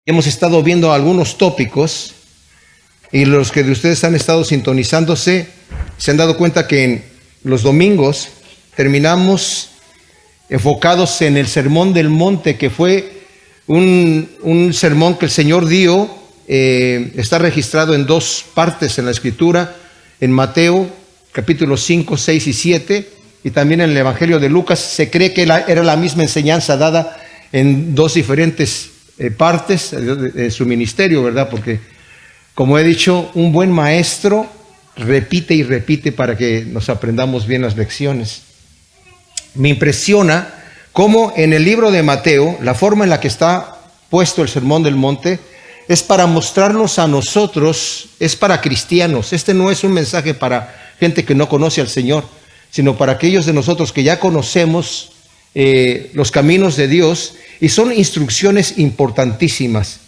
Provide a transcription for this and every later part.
Hemos estado viendo algunos tópicos y los que de ustedes han estado sintonizándose se han dado cuenta que en los domingos terminamos enfocados en el Sermón del Monte, que fue un sermón que el Señor dio. Está registrado en dos partes en la Escritura, en Mateo capítulos 5, 6 y 7, y también en el Evangelio de Lucas. Se cree que era la misma enseñanza dada en dos diferentes partes de su ministerio, ¿verdad? Porque, como he dicho, un buen maestro repite y repite para que nos aprendamos bien las lecciones. Me impresiona cómo en el libro de Mateo, la forma en la que está puesto el Sermón del Monte es para mostrarnos a nosotros, es para cristianos. Este no es un mensaje para gente que no conoce al Señor, sino para aquellos de nosotros que ya conocemos los caminos de Dios, y son instrucciones importantísimas.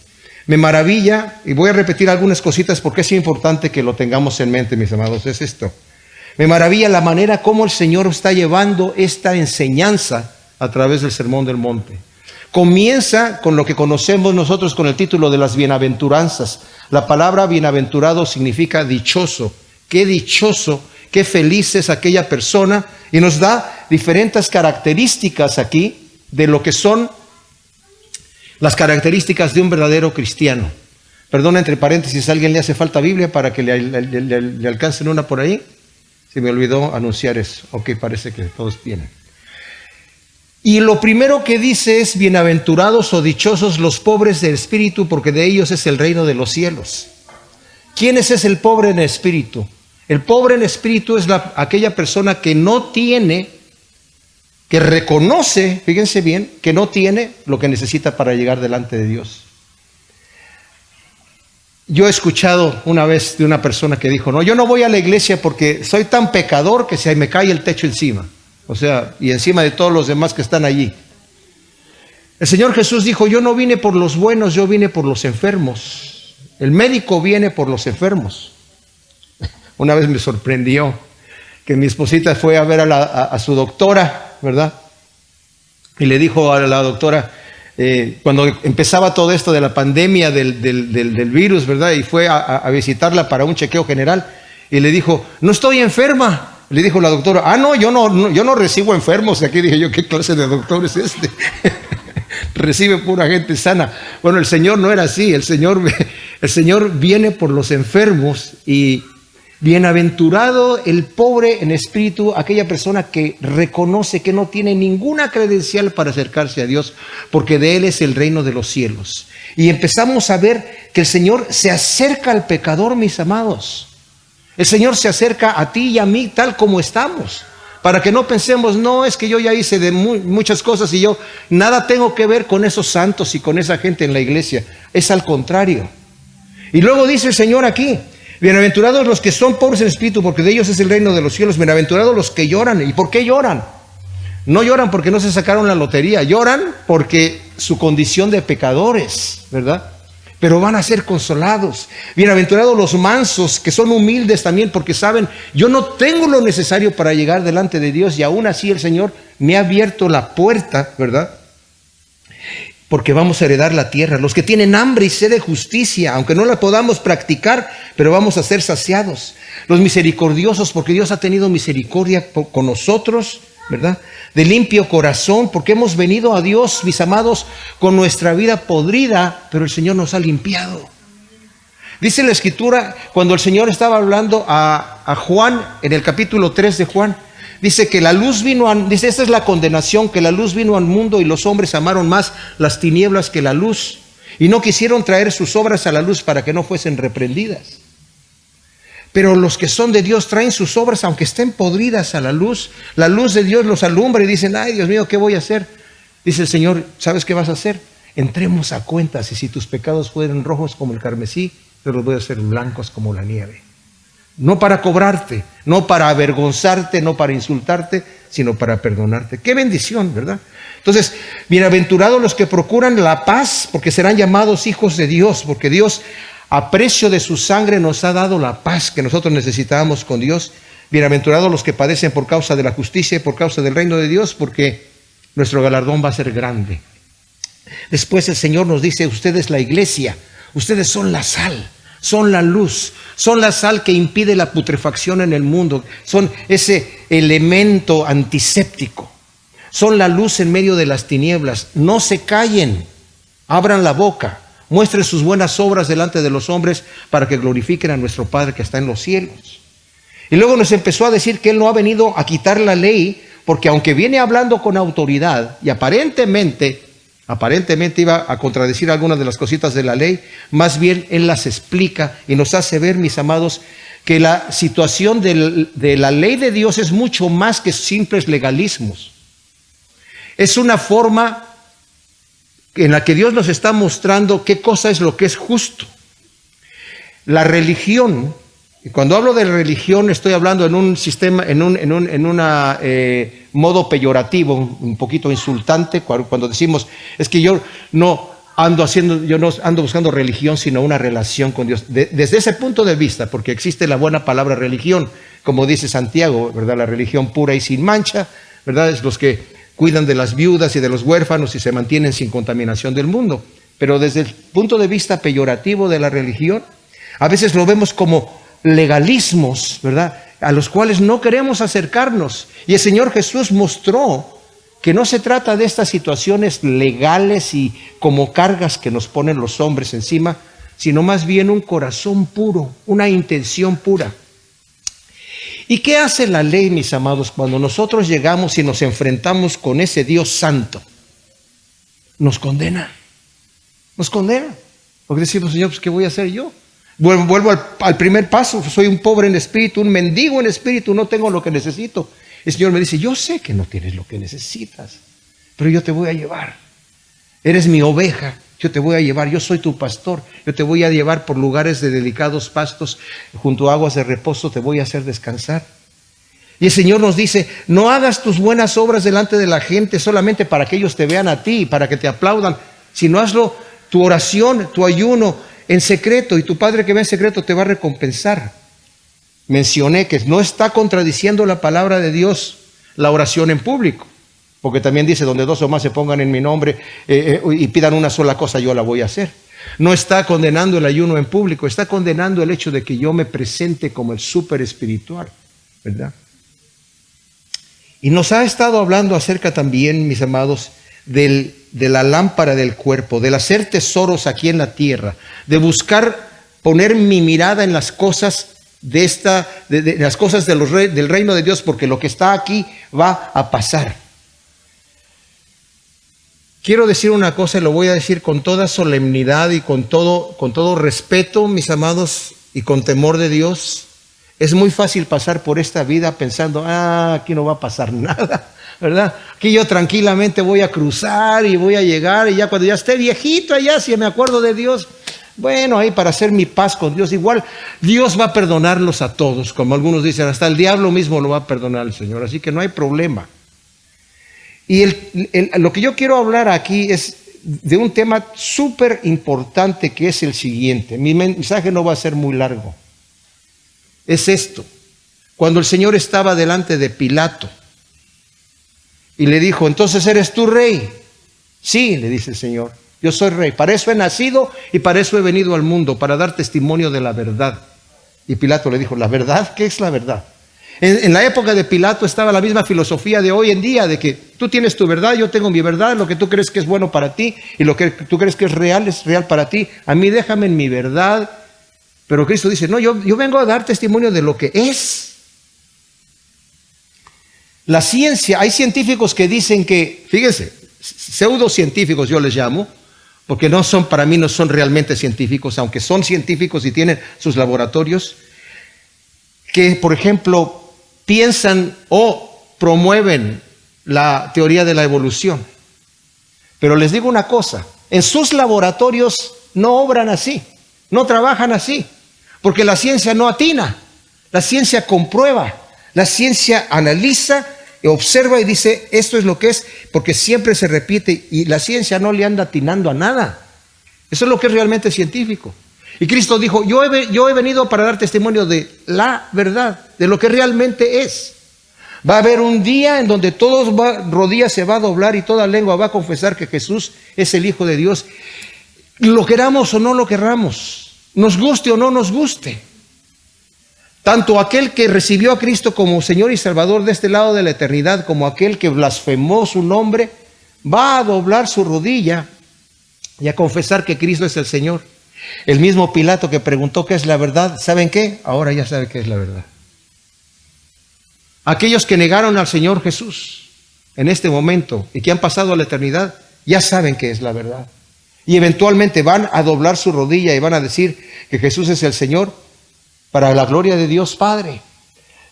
Me maravilla, y voy a repetir algunas cositas porque es importante que lo tengamos en mente, mis amados, es esto. Me maravilla la manera como el Señor está llevando esta enseñanza a través del Sermón del Monte. Comienza con lo que conocemos nosotros con el título de las bienaventuranzas. La palabra bienaventurado significa dichoso. Qué dichoso, qué feliz es aquella persona. Y nos da diferentes características aquí de lo que son las características de un verdadero cristiano. Perdona, entre paréntesis, ¿a alguien le hace falta Biblia para que le alcancen una por ahí? Se me olvidó anunciar eso. Ok, parece que todos tienen. Y lo primero que dice es: bienaventurados o dichosos los pobres de espíritu, porque de ellos es el reino de los cielos. ¿Quién es el pobre en espíritu? El pobre en espíritu es aquella persona que no tiene, que reconoce, fíjense bien, que no tiene lo que necesita para llegar delante de Dios. Yo he escuchado una vez de una persona que dijo: no, yo no voy a la iglesia porque soy tan pecador que se me cae el techo encima. O sea, y encima de todos los demás que están allí. El Señor Jesús dijo: yo no vine por los buenos, yo vine por los enfermos. El médico viene por los enfermos. Una vez me sorprendió que mi esposita fue a ver a su doctora, ¿verdad? Y le dijo a la doctora, cuando empezaba todo esto de la pandemia del virus, ¿verdad? Y fue a visitarla para un chequeo general, y le dijo: no estoy enferma. Le dijo la doctora: no, yo no recibo enfermos. Y aquí dije yo: ¿qué clase de doctor es este? Recibe pura gente sana. Bueno, el Señor no era así. El Señor viene por los enfermos. Y bienaventurado el pobre en espíritu, aquella persona que reconoce que no tiene ninguna credencial para acercarse a Dios, porque de Él es el reino de los cielos. Y empezamos a ver que el Señor se acerca al pecador, mis amados. El Señor se acerca a ti y a mí tal como estamos, para que no pensemos: no, es que yo ya hice de muchas cosas y yo nada tengo que ver con esos santos y con esa gente en la iglesia. Es al contrario. Y luego dice el Señor aquí: bienaventurados los que son pobres en espíritu, porque de ellos es el reino de los cielos. Bienaventurados los que lloran. ¿Y por qué lloran? No lloran porque no se sacaron la lotería, lloran porque su condición de pecadores, ¿verdad? Pero van a ser consolados. Bienaventurados los mansos, que son humildes también, porque saben: yo no tengo lo necesario para llegar delante de Dios, y aún así el Señor me ha abierto la puerta, ¿verdad? Porque vamos a heredar la tierra. Los que tienen hambre y sed de justicia, aunque no la podamos practicar, pero vamos a ser saciados. Los misericordiosos, porque Dios ha tenido misericordia con nosotros, ¿verdad? De limpio corazón, porque hemos venido a Dios, mis amados, con nuestra vida podrida, pero el Señor nos ha limpiado. Dice la Escritura, cuando el Señor estaba hablando a Juan, en el capítulo 3 de Juan, dice que la luz vino dice: esta es la condenación, que la luz vino al mundo y los hombres amaron más las tinieblas que la luz, y no quisieron traer sus obras a la luz para que no fuesen reprendidas. Pero los que son de Dios traen sus obras, aunque estén podridas, a la luz. La luz de Dios los alumbra y dicen: ay, Dios mío, ¿qué voy a hacer? Dice el Señor: ¿sabes qué vas a hacer? Entremos a cuentas, y si tus pecados fueran rojos como el carmesí, yo los voy a hacer blancos como la nieve. No para cobrarte, no para avergonzarte, no para insultarte, sino para perdonarte. ¡Qué bendición!, ¿verdad? Entonces, bienaventurados los que procuran la paz, porque serán llamados hijos de Dios, porque Dios, a precio de su sangre, nos ha dado la paz que nosotros necesitábamos con Dios. Bienaventurados los que padecen por causa de la justicia y por causa del reino de Dios, porque nuestro galardón va a ser grande. Después el Señor nos dice, ustedes la iglesia, ustedes son la sal, son la luz, son la sal que impide la putrefacción en el mundo, son ese elemento antiséptico, son la luz en medio de las tinieblas. No se callen, abran la boca, muestren sus buenas obras delante de los hombres para que glorifiquen a nuestro Padre que está en los cielos. Y luego nos empezó a decir que Él no ha venido a quitar la ley, porque aunque viene hablando con autoridad y aparentemente iba a contradecir algunas de las cositas de la ley, más bien Él las explica y nos hace ver, mis amados, que la situación de la ley de Dios es mucho más que simples legalismos. Es una forma en la que Dios nos está mostrando qué cosa es lo que es justo. La religión, y cuando hablo de religión estoy hablando en un sistema, en un modo peyorativo, un poquito insultante, cuando decimos, es que yo no ando buscando religión, sino una relación con Dios. Desde ese punto de vista, porque existe la buena palabra religión, como dice Santiago, ¿verdad? La religión pura y sin mancha, ¿verdad? Es los que cuidan de las viudas y de los huérfanos y se mantienen sin contaminación del mundo. Pero desde el punto de vista peyorativo de la religión, a veces lo vemos como legalismos, ¿verdad?, a los cuales no queremos acercarnos. Y el Señor Jesús mostró que no se trata de estas situaciones legales y como cargas que nos ponen los hombres encima, sino más bien un corazón puro, una intención pura. ¿Y qué hace la ley, mis amados, cuando nosotros llegamos y nos enfrentamos con ese Dios santo? Nos condena. Nos condena. Porque decimos, Señor, pues ¿qué voy a hacer yo? Vuelvo al primer paso, soy un pobre en espíritu, un mendigo en espíritu, no tengo lo que necesito. El Señor me dice, yo sé que no tienes lo que necesitas, pero yo te voy a llevar. Eres mi oveja, yo te voy a llevar, yo soy tu pastor, yo te voy a llevar por lugares de delicados pastos, junto a aguas de reposo te voy a hacer descansar. Y el Señor nos dice, no hagas tus buenas obras delante de la gente solamente para que ellos te vean a ti, para que te aplaudan, sino hazlo tu oración, tu ayuno en secreto, y tu Padre que ve en secreto te va a recompensar. Mencioné que no está contradiciendo la palabra de Dios la oración en público, porque también dice, donde dos o más se pongan en mi nombre y pidan una sola cosa, yo la voy a hacer. No está condenando el ayuno en público, está condenando el hecho de que yo me presente como el súper espiritual, ¿verdad? Y nos ha estado hablando acerca también, mis amados, de la lámpara del cuerpo, del hacer tesoros aquí en la tierra, de buscar poner mi mirada en las cosas de las cosas del reino de Dios, porque lo que está aquí va a pasar. Quiero decir una cosa y lo voy a decir con toda solemnidad y con todo respeto, mis amados, y con temor de Dios. Es muy fácil pasar por esta vida pensando, aquí no va a pasar nada, ¿verdad? Aquí yo tranquilamente voy a cruzar y voy a llegar, y ya cuando ya esté viejito allá, si me acuerdo de Dios, bueno, ahí para hacer mi paz con Dios. Igual Dios va a perdonarlos a todos, como algunos dicen, hasta el diablo mismo lo va a perdonar el Señor, así que no hay problema. Y lo que yo quiero hablar aquí es de un tema súper importante, que es el siguiente. Mi mensaje no va a ser muy largo. Es esto: cuando el Señor estaba delante de Pilato y le dijo, ¿entonces eres tú rey? Sí, le dice el Señor, yo soy rey, para eso he nacido y para eso he venido al mundo, para dar testimonio de la verdad. Y Pilato le dijo, ¿la verdad? ¿Qué es la verdad? En la época de Pilato estaba la misma filosofía de hoy en día, de que tú tienes tu verdad, yo tengo mi verdad, lo que tú crees que es bueno para ti y lo que tú crees que es real para ti. A mí déjame en mi verdad. Pero Cristo dice, no, yo vengo a dar testimonio de lo que es. La ciencia, hay científicos que dicen que, fíjense, pseudocientíficos yo les llamo, porque para mí no son realmente científicos, aunque son científicos y tienen sus laboratorios, que por ejemplo piensan o promueven la teoría de la evolución. Pero les digo una cosa, en sus laboratorios no obran así, no trabajan así, porque la ciencia no atina, la ciencia comprueba, la ciencia analiza, observa y dice, esto es lo que es, porque siempre se repite, y la ciencia no le anda atinando a nada. Eso es lo que es realmente científico. Y Cristo dijo, yo he venido para dar testimonio de la verdad, de lo que realmente es. Va a haber un día en donde rodillas se va a doblar y toda lengua va a confesar que Jesús es el Hijo de Dios. Lo queramos o no lo queramos, nos guste o no nos guste. Tanto aquel que recibió a Cristo como Señor y Salvador de este lado de la eternidad, como aquel que blasfemó su nombre, va a doblar su rodilla y a confesar que Cristo es el Señor. El mismo Pilato que preguntó qué es la verdad, ¿saben qué? Ahora ya sabe qué es la verdad. Aquellos que negaron al Señor Jesús en este momento y que han pasado a la eternidad, ya saben qué es la verdad. Y eventualmente van a doblar su rodilla y van a decir que Jesús es el Señor para la gloria de Dios Padre.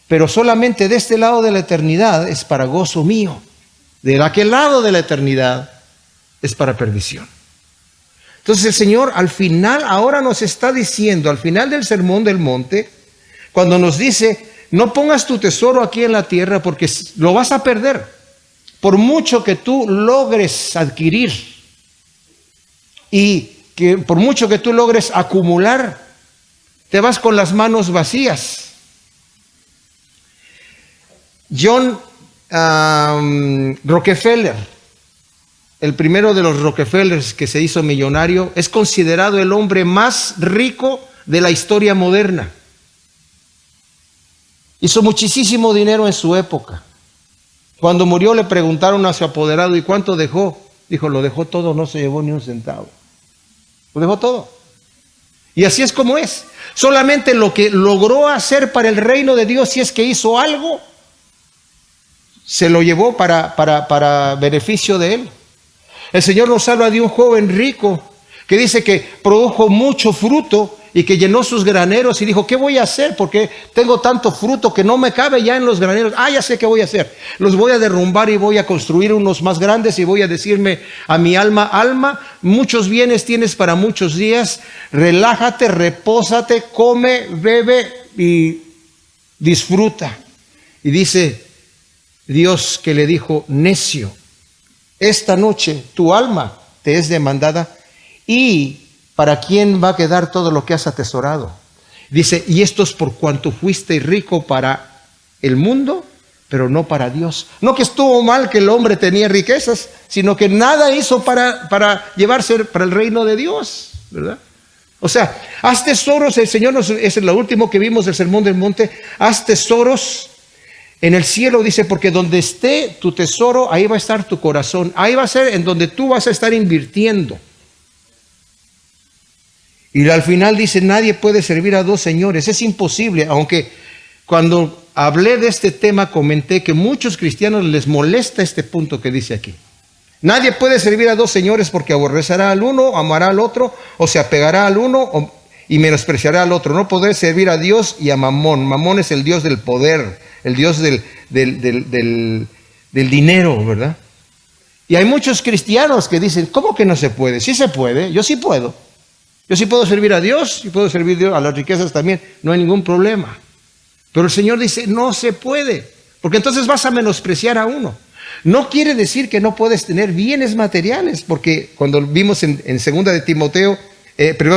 Pero solamente de este lado de la eternidad es para gozo mío. De aquel lado de la eternidad es para perdición. Entonces el Señor al final ahora nos está diciendo, al final del Sermón del Monte, cuando nos dice, no pongas tu tesoro aquí en la tierra porque lo vas a perder. Por mucho que tú logres adquirir y que por mucho que tú logres acumular, te vas con las manos vacías. John Rockefeller, el primero de los Rockefellers que se hizo millonario, es considerado el hombre más rico de la historia moderna. Hizo muchísimo dinero en su época. Cuando murió le preguntaron a su apoderado, ¿y cuánto dejó? Dijo, lo dejó todo, no se llevó ni un centavo. Lo dejó todo. Y así es como es. Solamente lo que logró hacer para el reino de Dios, si es que hizo algo, se lo llevó para beneficio de él. El Señor nos habla de un joven rico que dice que produjo mucho fruto y que llenó sus graneros y dijo, ¿qué voy a hacer? Porque tengo tanto fruto que no me cabe ya en los graneros. Ya sé qué voy a hacer. Los voy a derrumbar y voy a construir unos más grandes y voy a decirme a mi alma, alma, muchos bienes tienes para muchos días, relájate, repósate, come, bebe y disfruta. Y dice Dios que le dijo, necio, esta noche tu alma te es demandada y ¿para quién va a quedar todo lo que has atesorado? Dice, y esto es por cuanto fuiste rico para el mundo, pero no para Dios. No que estuvo mal que el hombre tenía riquezas, sino que nada hizo para llevarse para el reino de Dios, ¿verdad? O sea, haz tesoros, el Señor es lo último que vimos del Sermón del Monte, haz tesoros en el cielo, dice, porque donde esté tu tesoro, ahí va a estar tu corazón, ahí va a ser en donde tú vas a estar invirtiendo. Y al final dice, nadie puede servir a dos señores, es imposible, aunque cuando hablé de este tema comenté que muchos cristianos les molesta este punto que dice aquí. Nadie puede servir a dos señores porque aborrecerá al uno, amará al otro, o se apegará al uno y menospreciará al otro. No podrá servir a Dios y a Mamón. Mamón es el Dios del poder, el Dios del dinero, ¿verdad? Y hay muchos cristianos que dicen, ¿cómo que no se puede? Sí se puede, yo sí puedo. Yo sí puedo servir a Dios y puedo servir a las riquezas también, no hay ningún problema. Pero el Señor dice, no se puede, porque entonces vas a menospreciar a uno. No quiere decir que no puedes tener bienes materiales, porque cuando vimos en segunda de Timoteo,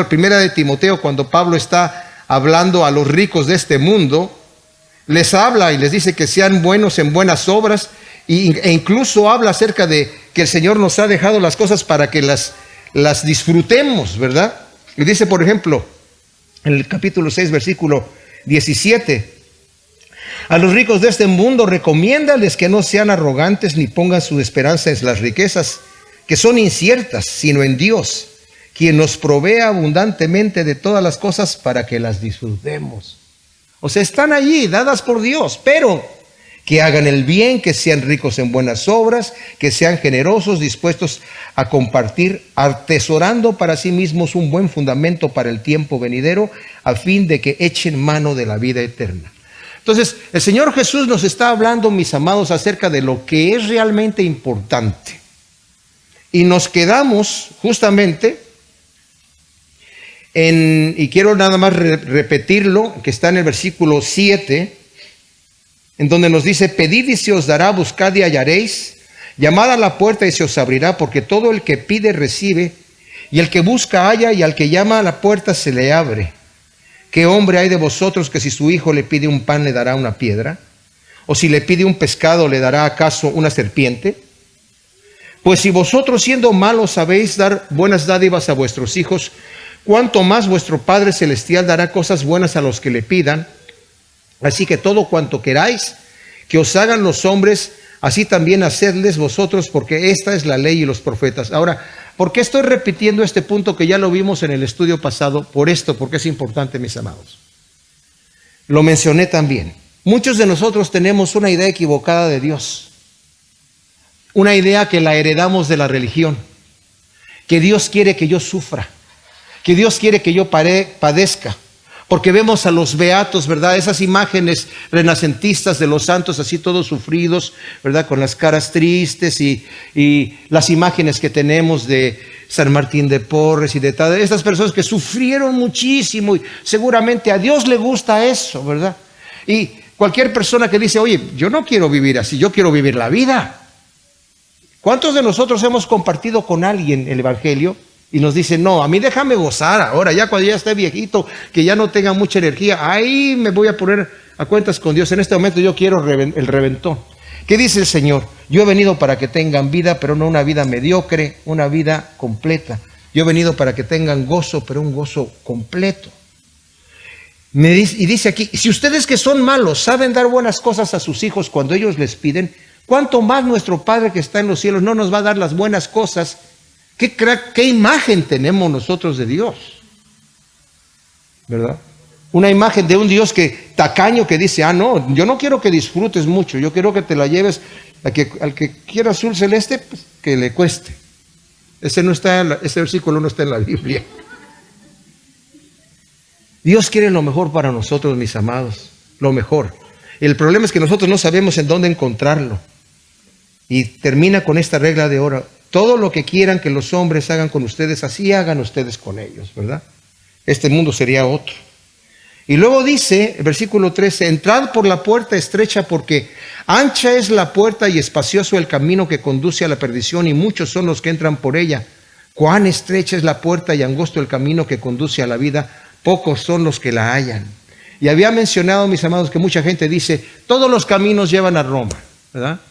primera de Timoteo, cuando Pablo está hablando a los ricos de este mundo, les habla y les dice que sean buenos en buenas obras, e incluso habla acerca de que el Señor nos ha dejado las cosas para que las disfrutemos, ¿verdad? Y dice, por ejemplo, en el capítulo 6, versículo 17, a los ricos de este mundo recomiéndales que no sean arrogantes ni pongan su esperanza en las riquezas, que son inciertas, sino en Dios, quien nos provee abundantemente de todas las cosas para que las disfrutemos. O sea, están allí, dadas por Dios, pero que hagan el bien, que sean ricos en buenas obras, que sean generosos, dispuestos a compartir, atesorando para sí mismos un buen fundamento para el tiempo venidero, a fin de que echen mano de la vida eterna. Entonces, el Señor Jesús nos está hablando, mis amados, acerca de lo que es realmente importante. Y nos quedamos justamente y quiero nada más repetirlo, que está en el versículo 7, en donde nos dice, pedid y se os dará, buscad y hallaréis, llamad a la puerta y se os abrirá, porque todo el que pide recibe, y el que busca halla, y al que llama a la puerta se le abre. ¿Qué hombre hay de vosotros que si su hijo le pide un pan le dará una piedra? ¿O si le pide un pescado, le dará acaso una serpiente? Pues si vosotros siendo malos sabéis dar buenas dádivas a vuestros hijos, cuánto más vuestro Padre Celestial dará cosas buenas a los que le pidan. Así que todo cuanto queráis que os hagan los hombres, así también hacedles vosotros, porque esta es la ley y los profetas. Ahora, ¿por qué estoy repitiendo este punto que ya lo vimos en el estudio pasado? Por esto, porque es importante, mis amados. Lo mencioné también. Muchos de nosotros tenemos una idea equivocada de Dios. Una idea que la heredamos de la religión. Que Dios quiere que yo sufra. Que Dios quiere que yo padezca. Porque vemos a los beatos, ¿verdad? Esas imágenes renacentistas de los santos así todos sufridos, ¿verdad? Con las caras tristes y las imágenes que tenemos de San Martín de Porres y de todas estas personas que sufrieron muchísimo y seguramente a Dios le gusta eso, ¿verdad? Y cualquier persona que dice, oye, yo no quiero vivir así, yo quiero vivir la vida. ¿Cuántos de nosotros hemos compartido con alguien el Evangelio? Y nos dice, no, a mí déjame gozar ahora, ya cuando ya esté viejito, que ya no tenga mucha energía, ahí me voy a poner a cuentas con Dios. En este momento yo quiero el reventón. ¿Qué dice el Señor? Yo he venido para que tengan vida, pero no una vida mediocre, una vida completa. Yo he venido para que tengan gozo, pero un gozo completo. Y dice aquí, si ustedes que son malos saben dar buenas cosas a sus hijos cuando ellos les piden, ¿cuánto más nuestro Padre que está en los cielos no nos va a dar las buenas cosas? ¿Qué imagen tenemos nosotros de Dios? ¿Verdad? Una imagen de un Dios tacaño que dice, no, yo no quiero que disfrutes mucho, yo quiero que te la lleves al que quiera azul celeste, pues, que le cueste. Ese versículo no está en la Biblia. Dios quiere lo mejor para nosotros, mis amados, lo mejor. El problema es que nosotros no sabemos en dónde encontrarlo. Y termina con esta regla de oro. Todo lo que quieran que los hombres hagan con ustedes, así hagan ustedes con ellos, ¿verdad? Este mundo sería otro. Y luego dice, el versículo 13, entrad por la puerta estrecha porque ancha es la puerta y espacioso el camino que conduce a la perdición y muchos son los que entran por ella. Cuán estrecha es la puerta y angosto el camino que conduce a la vida, pocos son los que la hallan. Y había mencionado, mis amados, que mucha gente dice, todos los caminos llevan a Roma, ¿verdad?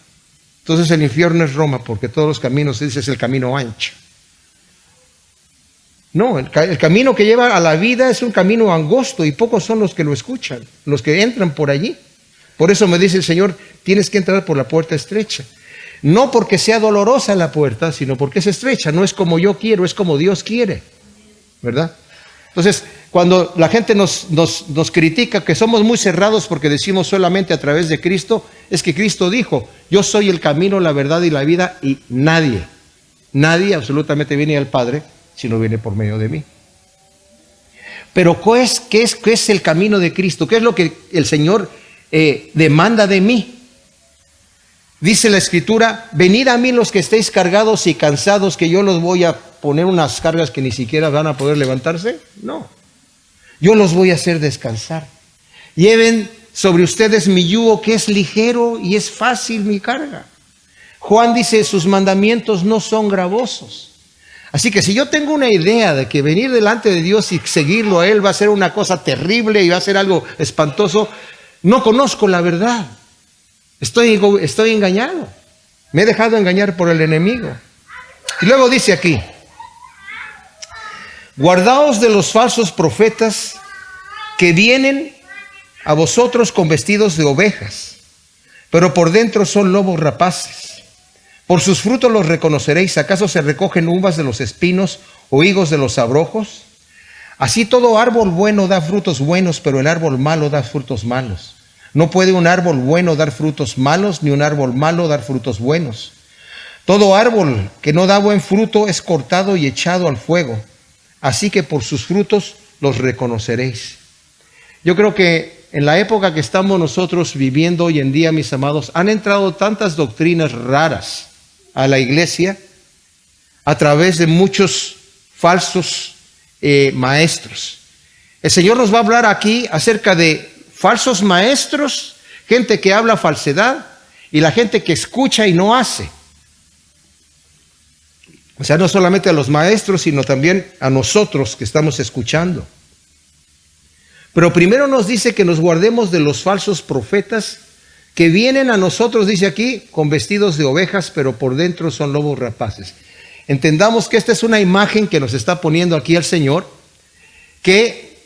Entonces el infierno es Roma, porque todos los caminos, dice, es el camino ancho. No, el camino que lleva a la vida es un camino angosto y pocos son los que lo escuchan, los que entran por allí. Por eso me dice el Señor, tienes que entrar por la puerta estrecha. No porque sea dolorosa la puerta, sino porque es estrecha. No es como yo quiero, es como Dios quiere, ¿verdad? Entonces, cuando la gente nos critica que somos muy cerrados porque decimos solamente a través de Cristo, es que Cristo dijo, yo soy el camino, la verdad y la vida y nadie absolutamente viene al Padre si no viene por medio de mí. Pero ¿qué es el camino de Cristo? ¿Qué es lo que el Señor demanda de mí? Dice la Escritura, venid a mí los que estéis cargados y cansados, que yo los voy a poner unas cargas que ni siquiera van a poder levantarse. No, yo los voy a hacer descansar. Lleven sobre ustedes mi yugo, que es ligero y es fácil mi carga. Juan dice, sus mandamientos no son gravosos. Así que si yo tengo una idea de que venir delante de Dios y seguirlo a Él va a ser una cosa terrible y va a ser algo espantoso, no conozco la verdad. Estoy engañado. Me he dejado engañar por el enemigo. Y luego dice aquí, guardaos de los falsos profetas que vienen a vosotros con vestidos de ovejas, pero por dentro son lobos rapaces. Por sus frutos los reconoceréis. ¿Acaso se recogen uvas de los espinos o higos de los abrojos? Así todo árbol bueno da frutos buenos, pero el árbol malo da frutos malos. No puede un árbol bueno dar frutos malos, ni un árbol malo dar frutos buenos. Todo árbol que no da buen fruto es cortado y echado al fuego. Así que por sus frutos los reconoceréis. Yo creo que en la época que estamos nosotros viviendo hoy en día, mis amados, han entrado tantas doctrinas raras a la iglesia a través de muchos falsos maestros. El Señor nos va a hablar aquí acerca de falsos maestros, gente que habla falsedad y la gente que escucha y no hace. O sea, no solamente a los maestros, sino también a nosotros que estamos escuchando. Pero primero nos dice que nos guardemos de los falsos profetas que vienen a nosotros, dice aquí, con vestidos de ovejas, pero por dentro son lobos rapaces. Entendamos que esta es una imagen que nos está poniendo aquí el Señor, que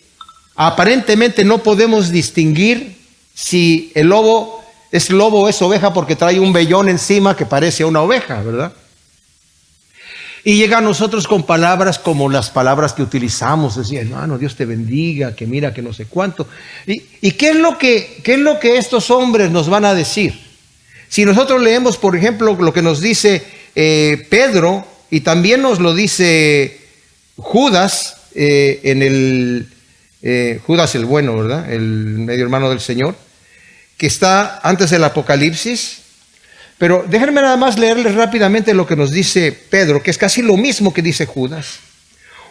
aparentemente no podemos distinguir si el lobo es oveja porque trae un vellón encima que parece a una oveja, ¿verdad? Y llega a nosotros con palabras como las palabras que utilizamos, decía, hermano, Dios te bendiga, que mira, que no sé cuánto. ¿Y qué es lo que estos hombres nos van a decir? Si nosotros leemos, por ejemplo, lo que nos dice Pedro, y también nos lo dice Judas, Judas el bueno, ¿verdad? El medio hermano del Señor, que está antes del Apocalipsis. Pero déjenme nada más leerles rápidamente lo que nos dice Pedro, que es casi lo mismo que dice Judas.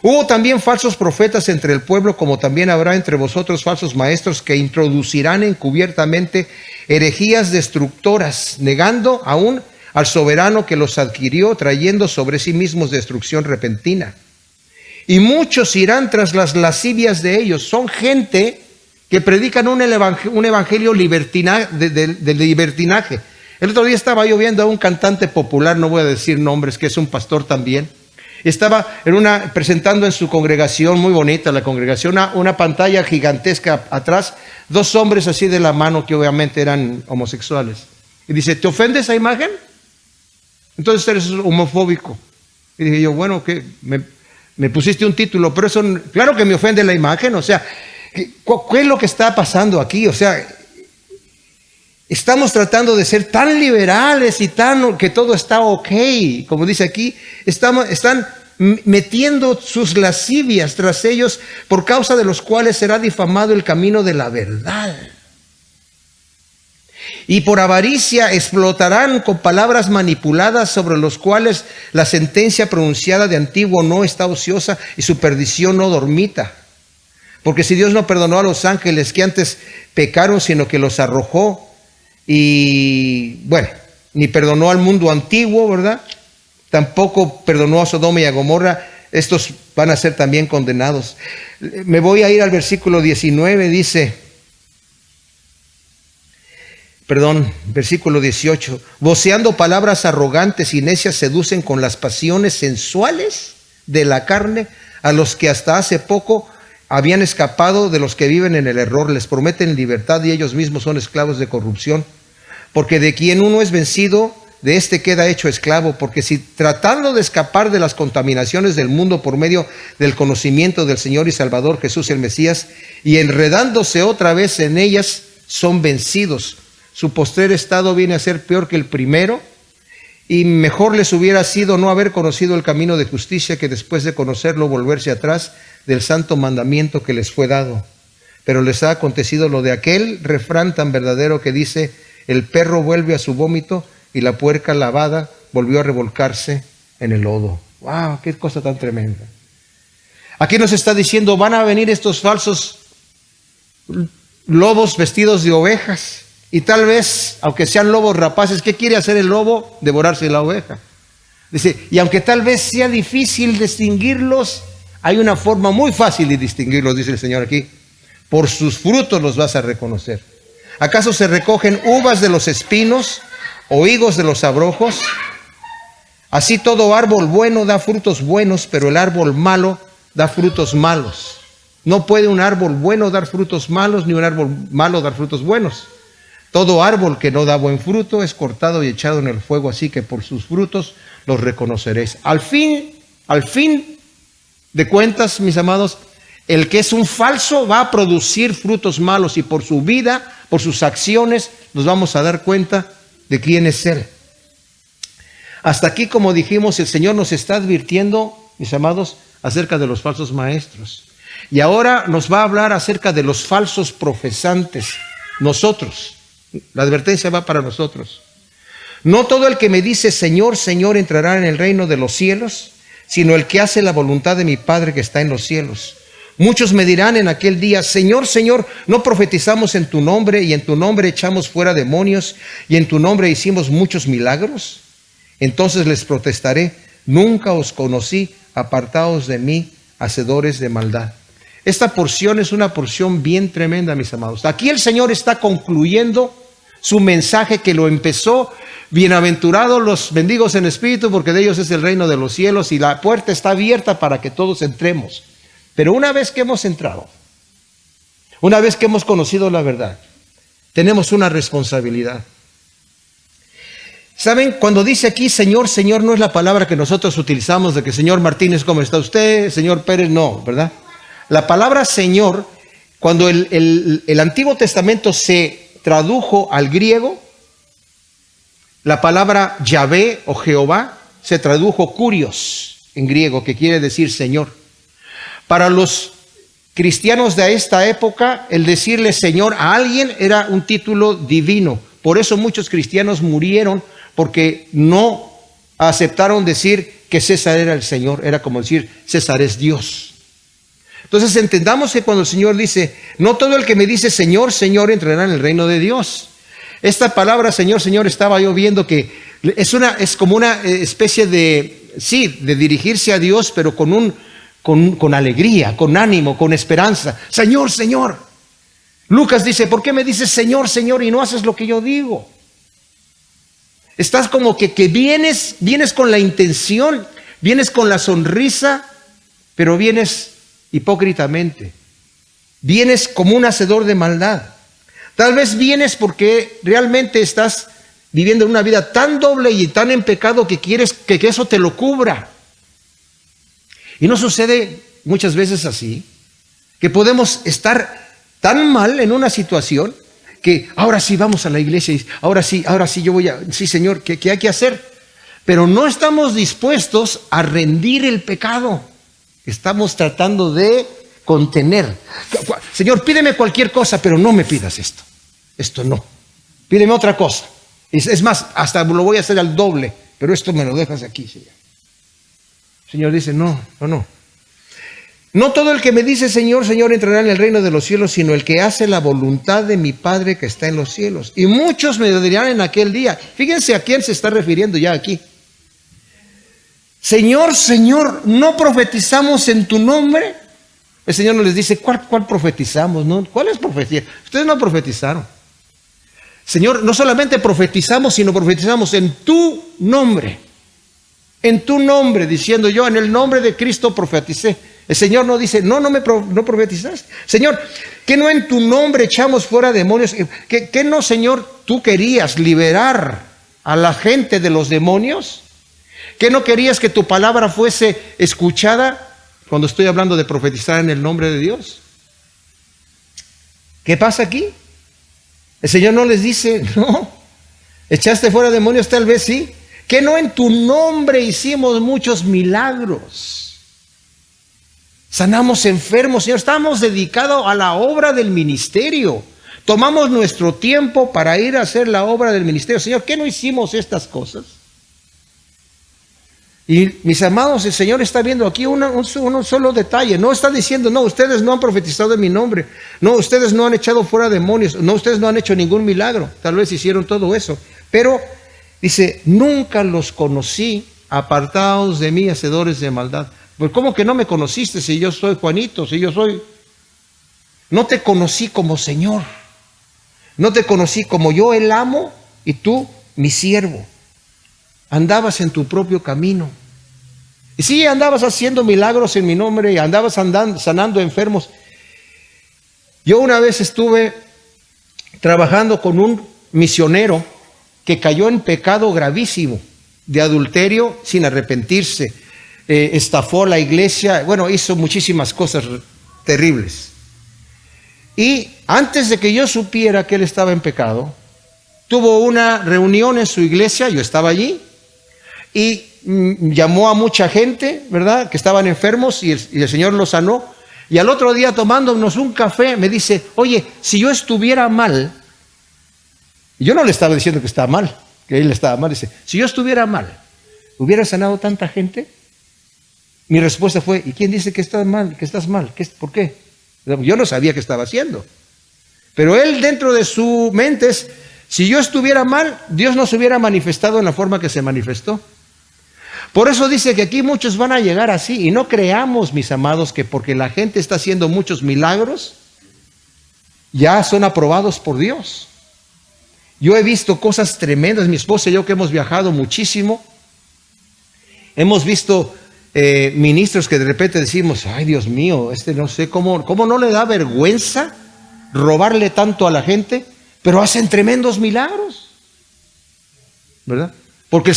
Hubo también falsos profetas entre el pueblo, como también habrá entre vosotros falsos maestros que introducirán encubiertamente herejías destructoras, negando aún al soberano que los adquirió, trayendo sobre sí mismos destrucción repentina. Y muchos irán tras las lascivias de ellos. Son gente que predican un evangelio de libertinaje. El otro día estaba yo viendo a un cantante popular, no voy a decir nombres, que es un pastor también. Estaba presentando en su congregación, muy bonita la congregación, una pantalla gigantesca atrás, dos hombres así de la mano que obviamente eran homosexuales. Y dice, ¿te ofende esa imagen? Entonces eres homofóbico. Y dije yo, bueno, que me pusiste un título, pero eso, claro que me ofende la imagen. O sea, ¿qué es lo que está pasando aquí? O sea, estamos tratando de ser tan liberales y que todo está ok, como dice aquí. Están metiendo sus lascivias tras ellos, por causa de los cuales será difamado el camino de la verdad. Y por avaricia explotarán con palabras manipuladas, sobre los cuales la sentencia pronunciada de antiguo no está ociosa y su perdición no dormita. Porque si Dios no perdonó a los ángeles que antes pecaron, sino que los arrojó, y bueno, ni perdonó al mundo antiguo, ¿verdad? Tampoco perdonó a Sodoma y a Gomorra. Estos van a ser también condenados. Me voy a ir al versículo 19, versículo 18. Voceando palabras arrogantes y necias seducen con las pasiones sensuales de la carne a los que hasta hace poco habían escapado de los que viven en el error. Les prometen libertad y ellos mismos son esclavos de corrupción. Porque de quien uno es vencido, de este queda hecho esclavo. Porque si tratando de escapar de las contaminaciones del mundo por medio del conocimiento del Señor y Salvador Jesús el Mesías, y enredándose otra vez en ellas, son vencidos, su postrer estado viene a ser peor que el primero, y mejor les hubiera sido no haber conocido el camino de justicia, que después de conocerlo volverse atrás del santo mandamiento que les fue dado. Pero les ha acontecido lo de aquel refrán tan verdadero que dice: el perro vuelve a su vómito y la puerca lavada volvió a revolcarse en el lodo. ¡Wow! ¡Qué cosa tan tremenda! Aquí nos está diciendo, van a venir estos falsos lobos vestidos de ovejas. Y tal vez, aunque sean lobos rapaces, ¿qué quiere hacer el lobo? Devorarse la oveja. Dice, y aunque tal vez sea difícil distinguirlos, hay una forma muy fácil de distinguirlos, dice el Señor aquí. Por sus frutos los vas a reconocer. ¿Acaso se recogen uvas de los espinos o higos de los abrojos? Así todo árbol bueno da frutos buenos, pero el árbol malo da frutos malos. No puede un árbol bueno dar frutos malos, ni un árbol malo dar frutos buenos. Todo árbol que no da buen fruto es cortado y echado en el fuego, así que por sus frutos los reconoceréis. Al fin de cuentas, mis amados, el que es un falso va a producir frutos malos, y por su vida, por sus acciones, nos vamos a dar cuenta de quién es él. Hasta aquí, como dijimos, el Señor nos está advirtiendo, mis amados, acerca de los falsos maestros. Y ahora nos va a hablar acerca de los falsos profesantes. Nosotros, la advertencia va para nosotros. No todo el que me dice Señor, Señor entrará en el reino de los cielos, sino el que hace la voluntad de mi Padre que está en los cielos. Muchos me dirán en aquel día: Señor, Señor, ¿no profetizamos en tu nombre, y en tu nombre echamos fuera demonios, y en tu nombre hicimos muchos milagros? Entonces les protestaré: nunca os conocí, apartaos de mí, hacedores de maldad. Esta porción es una porción bien tremenda, mis amados. Aquí el Señor está concluyendo Su mensaje que lo empezó: bienaventurados los mendigos en espíritu, porque de ellos es el reino de los cielos, y la puerta está abierta para que todos entremos. Pero una vez que hemos entrado, una vez que hemos conocido la verdad, tenemos una responsabilidad. ¿Saben? Cuando dice aquí Señor, Señor, no es la palabra que nosotros utilizamos de que señor Martínez, ¿cómo está usted? Señor Pérez, no, ¿verdad? La palabra Señor, cuando el Antiguo Testamento se tradujo al griego, la palabra Yahvé o Jehová se tradujo Kurios en griego, que quiere decir Señor. Para los cristianos de esta época, el decirle Señor a alguien era un título divino. Por eso muchos cristianos murieron, porque no aceptaron decir que César era el Señor. Era como decir César es Dios. Entonces entendamos que cuando el Señor dice, no todo el que me dice Señor, Señor entrará en el reino de Dios. Esta palabra Señor, Señor, estaba yo viendo que es como una especie de, sí, de dirigirse a Dios, pero con alegría, con ánimo, con esperanza. Señor, Señor. Lucas dice, ¿por qué me dices Señor, Señor y no haces lo que yo digo? Estás como que vienes con la intención, vienes con la sonrisa, pero vienes hipócritamente. Vienes como un hacedor de maldad. Tal vez vienes porque realmente estás viviendo una vida tan doble y tan en pecado que quieres que eso te lo cubra. Y no sucede muchas veces así, que podemos estar tan mal en una situación que ahora sí vamos a la iglesia y ahora sí yo voy a, sí Señor, ¿qué hay que hacer? Pero no estamos dispuestos a rendir el pecado. Estamos tratando de contener. Señor, pídeme cualquier cosa, pero no me pidas esto. Esto no. Pídeme otra cosa. Es más, hasta lo voy a hacer al doble, pero esto me lo dejas aquí, Señor. El Señor dice, no. No todo el que me dice Señor, Señor entrará en el reino de los cielos, sino el que hace la voluntad de mi Padre que está en los cielos. Y muchos me dirán en aquel día. Fíjense a quién se está refiriendo ya aquí. Señor, Señor, ¿no profetizamos en tu nombre? El Señor no les dice, ¿cuál profetizamos? ¿No? ¿Cuál es profecía? Ustedes no profetizaron. Señor, no solamente profetizamos, sino profetizamos en tu nombre. En tu nombre, diciendo yo, en el nombre de Cristo profeticé. El Señor no dice, no profetizaste. Señor, ¿qué no en tu nombre echamos fuera demonios? ¿Qué no, Señor, tú querías liberar a la gente de los demonios? ¿Qué no querías que tu palabra fuese escuchada cuando estoy hablando de profetizar en el nombre de Dios? ¿Qué pasa aquí? El Señor no les dice, no, echaste fuera demonios, tal vez sí. ¿Qué no en tu nombre hicimos muchos milagros? Sanamos enfermos, Señor, estamos dedicados a la obra del ministerio. Tomamos nuestro tiempo para ir a hacer la obra del ministerio. Señor, ¿qué no hicimos estas cosas? Y mis amados, el Señor está viendo aquí un solo detalle. No está diciendo, no, ustedes no han profetizado en mi nombre. No, ustedes no han echado fuera demonios. No, ustedes no han hecho ningún milagro. Tal vez hicieron todo eso. Pero dice, nunca los conocí, apartados de mí, hacedores de maldad. Pues ¿cómo que no me conociste si yo soy Juanito, si yo soy? No te conocí como Señor. No te conocí como yo el amo y tú mi siervo. Andabas en tu propio camino. Y sí, andabas haciendo milagros en mi nombre, y andabas sanando enfermos. Yo una vez estuve trabajando con un misionero que cayó en pecado gravísimo de adulterio sin arrepentirse. Estafó a la iglesia, bueno, hizo muchísimas cosas terribles. Y antes de que yo supiera que él estaba en pecado, tuvo una reunión en su iglesia, yo estaba allí, y llamó a mucha gente, ¿verdad?, que estaban enfermos, y el Señor los sanó. Y al otro día, tomándonos un café, me dice, oye, si yo estuviera mal, y yo no le estaba diciendo que estaba mal, que él estaba mal, dice, si yo estuviera mal, ¿hubiera sanado tanta gente? Mi respuesta fue, ¿y quién dice que estás mal? ¿Que estás mal? ¿Por qué? Yo no sabía qué estaba haciendo. Pero él dentro de su mente es, si yo estuviera mal, Dios no se hubiera manifestado en la forma que se manifestó. Por eso dice que aquí muchos van a llegar así. Y no creamos, mis amados, que porque la gente está haciendo muchos milagros, ya son aprobados por Dios. Yo he visto cosas tremendas, mi esposa y yo que hemos viajado muchísimo, hemos visto ministros que de repente decimos, ay Dios mío, no sé cómo no le da vergüenza robarle tanto a la gente, pero hacen tremendos milagros, ¿verdad? Porque el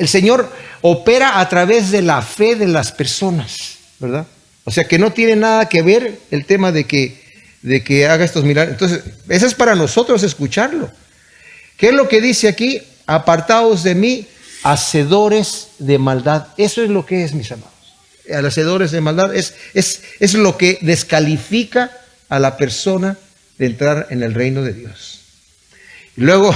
Señor opera a través de la fe de las personas, ¿verdad? O sea que no tiene nada que ver el tema de que haga estos milagros. Entonces, eso es para nosotros escucharlo. ¿Qué es lo que dice aquí? Apartaos de mí, hacedores de maldad. Eso es lo que es, mis amados. Hacedores de maldad es lo que descalifica a la persona de entrar en el reino de Dios. Y luego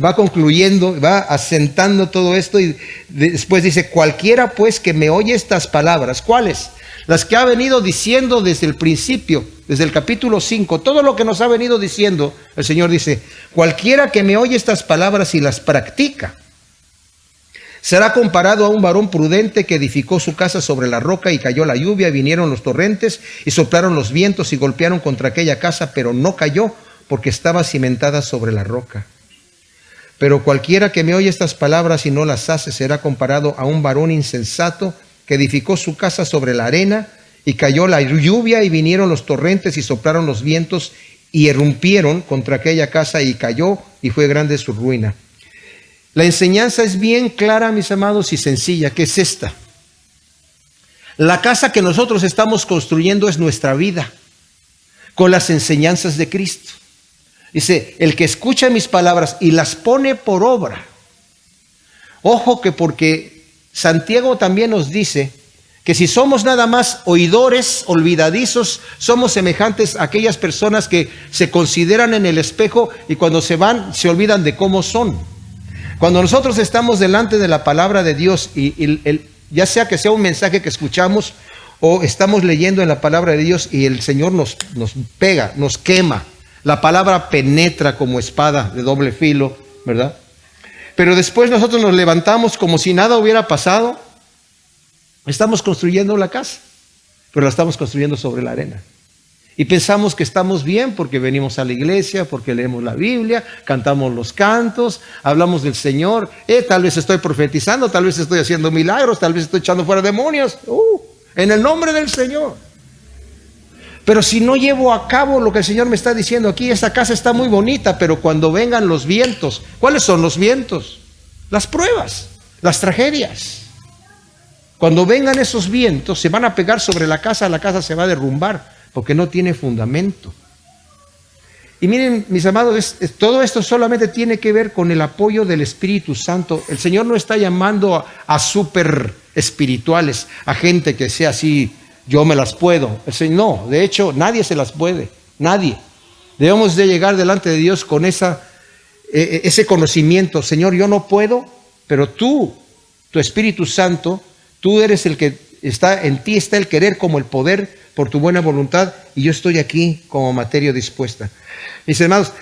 va concluyendo, va asentando todo esto y después dice, cualquiera pues que me oye estas palabras, ¿cuáles? Las que ha venido diciendo desde el principio, desde el capítulo 5, todo lo que nos ha venido diciendo, el Señor dice, cualquiera que me oye estas palabras y las practica, será comparado a un varón prudente que edificó su casa sobre la roca y cayó la lluvia, y vinieron los torrentes y soplaron los vientos y golpearon contra aquella casa, pero no cayó porque estaba cimentada sobre la roca. Pero cualquiera que me oye estas palabras y no las hace será comparado a un varón insensato que edificó su casa sobre la arena y cayó la lluvia y vinieron los torrentes y soplaron los vientos y irrumpieron contra aquella casa y cayó y fue grande su ruina. La enseñanza es bien clara, mis amados, y sencilla, que es esta. La casa que nosotros estamos construyendo es nuestra vida, con las enseñanzas de Cristo. Dice, el que escucha mis palabras y las pone por obra. Ojo que porque Santiago también nos dice que si somos nada más oidores, olvidadizos, somos semejantes a aquellas personas que se consideran en el espejo y cuando se van se olvidan de cómo son. Cuando nosotros estamos delante de la palabra de Dios ya sea que sea un mensaje que escuchamos o estamos leyendo en la palabra de Dios y el Señor nos pega, nos quema, la palabra penetra como espada de doble filo, ¿verdad? Pero después nosotros nos levantamos como si nada hubiera pasado. Estamos construyendo la casa, pero la estamos construyendo sobre la arena. Y pensamos que estamos bien porque venimos a la iglesia, porque leemos la Biblia, cantamos los cantos, hablamos del Señor. Tal vez estoy profetizando, tal vez estoy haciendo milagros, tal vez estoy echando fuera demonios. En el nombre del Señor. Pero si no llevo a cabo lo que el Señor me está diciendo aquí, esta casa está muy bonita, pero cuando vengan los vientos, ¿cuáles son los vientos? Las pruebas, las tragedias. Cuando vengan esos vientos, se van a pegar sobre la casa se va a derrumbar, porque no tiene fundamento. Y miren, mis amados, todo esto solamente tiene que ver con el apoyo del Espíritu Santo. El Señor no está llamando a super espirituales, a gente que sea así, yo me las puedo. El Señor, no, de hecho, nadie se las puede, nadie. Debemos de llegar delante de Dios con ese conocimiento. Señor, yo no puedo, pero tú, tu Espíritu Santo, tú eres el que está en ti, está el querer como el poder por tu buena voluntad, y yo estoy aquí como materia dispuesta. Mis hermanos,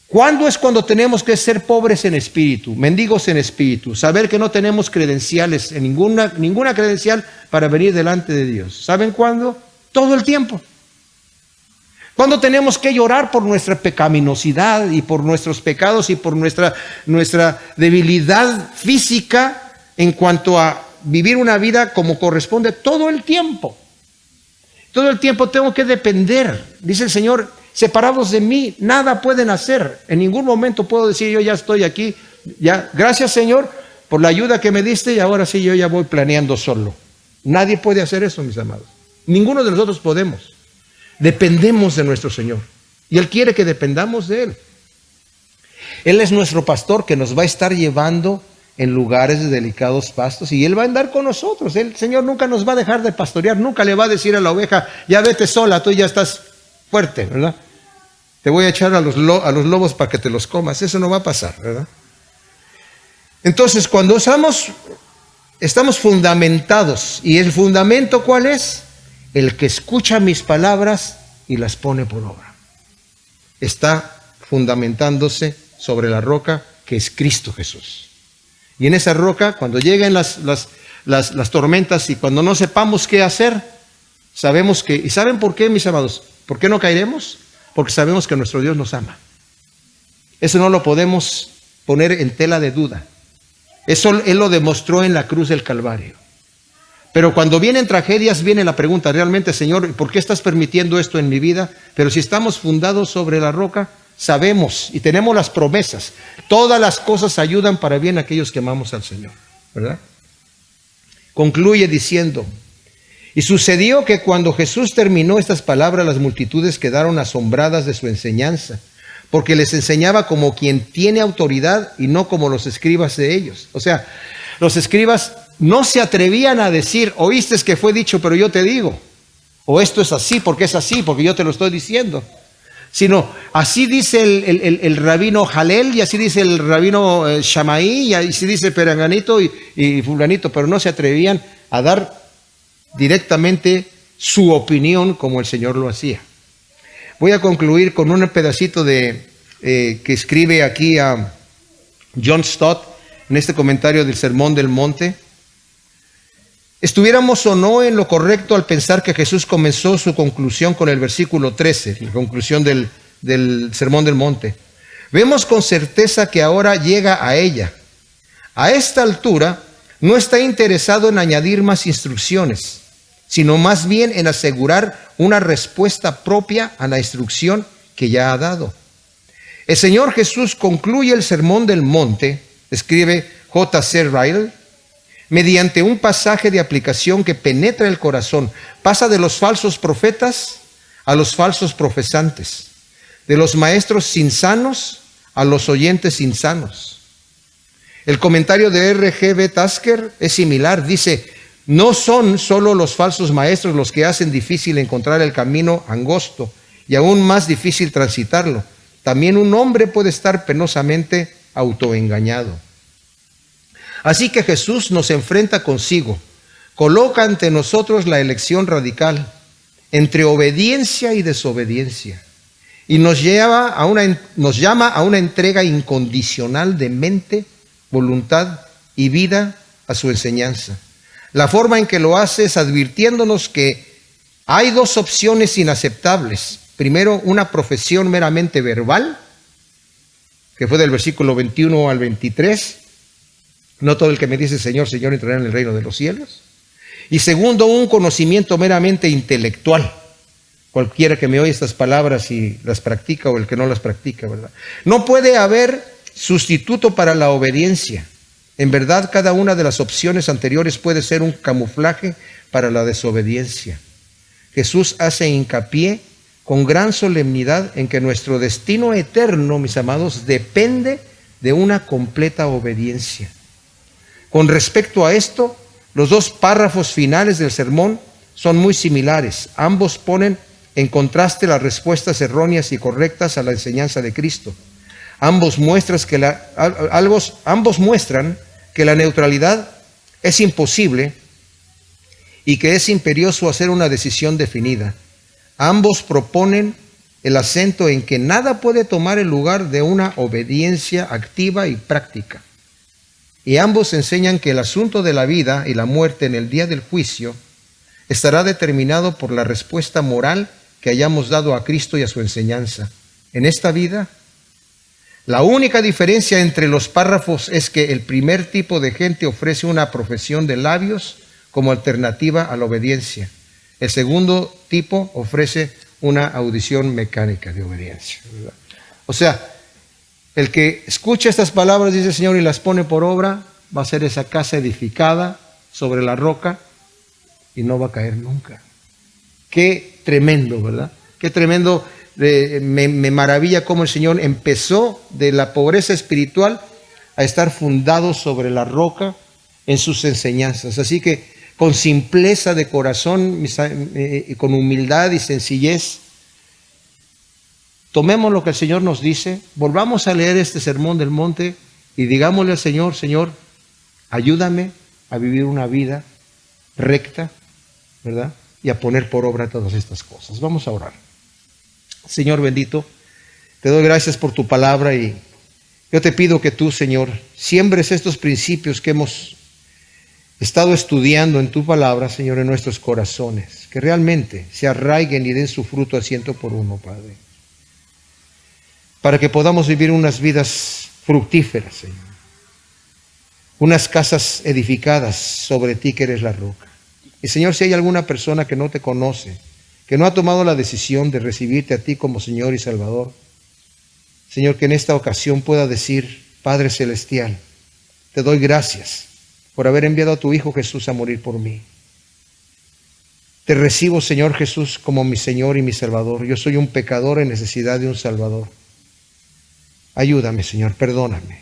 ¿cuándo es cuando tenemos que ser pobres en espíritu, mendigos en espíritu? Saber que no tenemos credenciales, en ninguna credencial para venir delante de Dios. ¿Saben cuándo? Todo el tiempo. ¿Cuándo tenemos que llorar por nuestra pecaminosidad y por nuestros pecados y por nuestra debilidad física en cuanto a vivir una vida como corresponde? Todo el tiempo. Todo el tiempo tengo que depender. Dice el Señor, separados de mí, nada pueden hacer. En ningún momento puedo decir, yo ya estoy aquí. Ya, gracias Señor por la ayuda que me diste y ahora sí yo ya voy planeando solo. Nadie puede hacer eso, mis amados. Ninguno de nosotros podemos. Dependemos de nuestro Señor. Y Él quiere que dependamos de Él. Él es nuestro pastor que nos va a estar llevando en lugares de delicados pastos, y Él va a andar con nosotros. El Señor nunca nos va a dejar de pastorear, nunca le va a decir a la oveja, ya vete sola, tú ya estás fuerte, ¿verdad? Te voy a echar a los lobos para que te los comas. Eso no va a pasar, ¿verdad? Entonces, cuando estamos fundamentados, ¿y el fundamento cuál es? El que escucha mis palabras y las pone por obra. Está fundamentándose sobre la roca que es Cristo Jesús. Y en esa roca, cuando lleguen las tormentas y cuando no sepamos qué hacer, sabemos que, ¿y saben por qué, mis amados? ¿Por qué no caeremos? Porque sabemos que nuestro Dios nos ama. Eso no lo podemos poner en tela de duda. Eso Él lo demostró en la cruz del Calvario. Pero cuando vienen tragedias, viene la pregunta, realmente, Señor, ¿por qué estás permitiendo esto en mi vida? Pero si estamos fundados sobre la roca, sabemos y tenemos las promesas. Todas las cosas ayudan para bien a aquellos que amamos al Señor, ¿verdad? Concluye diciendo, y sucedió que cuando Jesús terminó estas palabras, las multitudes quedaron asombradas de su enseñanza, porque les enseñaba como quien tiene autoridad y no como los escribas de ellos. O sea, los escribas no se atrevían a decir, oíste que fue dicho, pero yo te digo. O esto es así, porque es así, porque yo te lo estoy diciendo. Sino, así dice el rabino Jalel, y así dice el rabino Shamaí, y así dice Peranganito y fulanito, pero no se atrevían a dar directamente su opinión como el Señor lo hacía. Voy a concluir con un pedacito que escribe aquí a John Stott en este comentario del Sermón del Monte. Estuviéramos o no en lo correcto al pensar que Jesús comenzó su conclusión con el versículo 13, la conclusión del Sermón del Monte. Vemos con certeza que ahora llega a ella. A esta altura no está interesado en añadir más instrucciones, sino más bien en asegurar una respuesta propia a la instrucción que ya ha dado. El Señor Jesús concluye el Sermón del Monte, escribe J.C. Ryle, mediante un pasaje de aplicación que penetra el corazón. Pasa de los falsos profetas a los falsos profesantes, de los maestros insanos a los oyentes insanos. El comentario de R.G.B. Tasker es similar, dice, no son solo los falsos maestros los que hacen difícil encontrar el camino angosto y aún más difícil transitarlo. También un hombre puede estar penosamente autoengañado. Así que Jesús nos enfrenta consigo, coloca ante nosotros la elección radical entre obediencia y desobediencia y nos llama a una entrega incondicional de mente, voluntad y vida a su enseñanza. La forma en que lo hace es advirtiéndonos que hay dos opciones inaceptables. Primero, una profesión meramente verbal, que fue del versículo 21 al 23. No todo el que me dice Señor, Señor entrará en el reino de los cielos. Y segundo, un conocimiento meramente intelectual. Cualquiera que me oye estas palabras y las practica o el que no las practica, ¿verdad? No puede haber sustituto para la obediencia. En verdad, cada una de las opciones anteriores puede ser un camuflaje para la desobediencia. Jesús hace hincapié con gran solemnidad en que nuestro destino eterno, mis amados, depende de una completa obediencia. Con respecto a esto, los dos párrafos finales del sermón son muy similares. Ambos ponen en contraste las respuestas erróneas y correctas a la enseñanza de Cristo. Ambos muestran que la neutralidad es imposible y que es imperioso hacer una decisión definida. Ambos proponen el acento en que nada puede tomar el lugar de una obediencia activa y práctica. Y ambos enseñan que el asunto de la vida y la muerte en el día del juicio estará determinado por la respuesta moral que hayamos dado a Cristo y a su enseñanza. En esta vida, la única diferencia entre los párrafos es que el primer tipo de gente ofrece una profesión de labios como alternativa a la obediencia. El segundo tipo ofrece una audición mecánica de obediencia, ¿verdad? O sea, el que escucha estas palabras, dice el Señor, y las pone por obra, va a ser esa casa edificada sobre la roca y no va a caer nunca. Qué tremendo, ¿verdad? Qué tremendo. Me maravilla cómo el Señor empezó de la pobreza espiritual a estar fundado sobre la roca en sus enseñanzas. Así que con simpleza de corazón, con humildad y sencillez, tomemos lo que el Señor nos dice, volvamos a leer este Sermón del Monte y digámosle al Señor, Señor, ayúdame a vivir una vida recta, ¿verdad? Y a poner por obra todas estas cosas. Vamos a orar. Señor bendito, te doy gracias por tu palabra y yo te pido que tú, Señor, siembres estos principios que hemos estado estudiando en tu palabra, Señor, en nuestros corazones, que realmente se arraiguen y den su fruto a 100 por 1, Padre. para que podamos vivir unas vidas fructíferas, Señor. Unas casas edificadas sobre ti, que eres la roca. Y Señor, si hay alguna persona que no te conoce, que no ha tomado la decisión de recibirte a ti como Señor y Salvador, Señor, que en esta ocasión pueda decir: Padre Celestial, te doy gracias por haber enviado a tu Hijo Jesús a morir por mí. Te recibo, Señor Jesús, como mi Señor y mi Salvador. Yo soy un pecador en necesidad de un Salvador. Ayúdame, Señor, perdóname,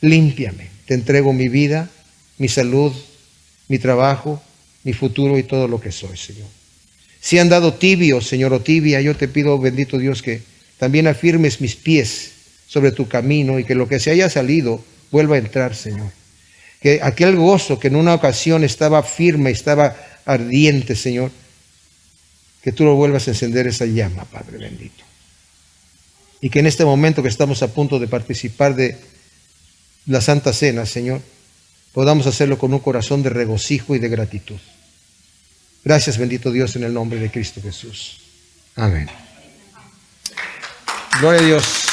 límpiame. Te entrego mi vida, mi salud, mi trabajo, mi futuro y todo lo que soy, Señor. Si he andado tibio, Señor, o tibia, yo te pido, bendito Dios, que también afirmes mis pies sobre tu camino y que lo que se haya salido vuelva a entrar, Señor. Que aquel gozo que en una ocasión estaba firme, estaba ardiente, Señor, que tú lo vuelvas a encender esa llama, Padre bendito. Y que en este momento que estamos a punto de participar de la Santa Cena, Señor, podamos hacerlo con un corazón de regocijo y de gratitud. Gracias, bendito Dios, en el nombre de Cristo Jesús. Amén. Gloria a Dios.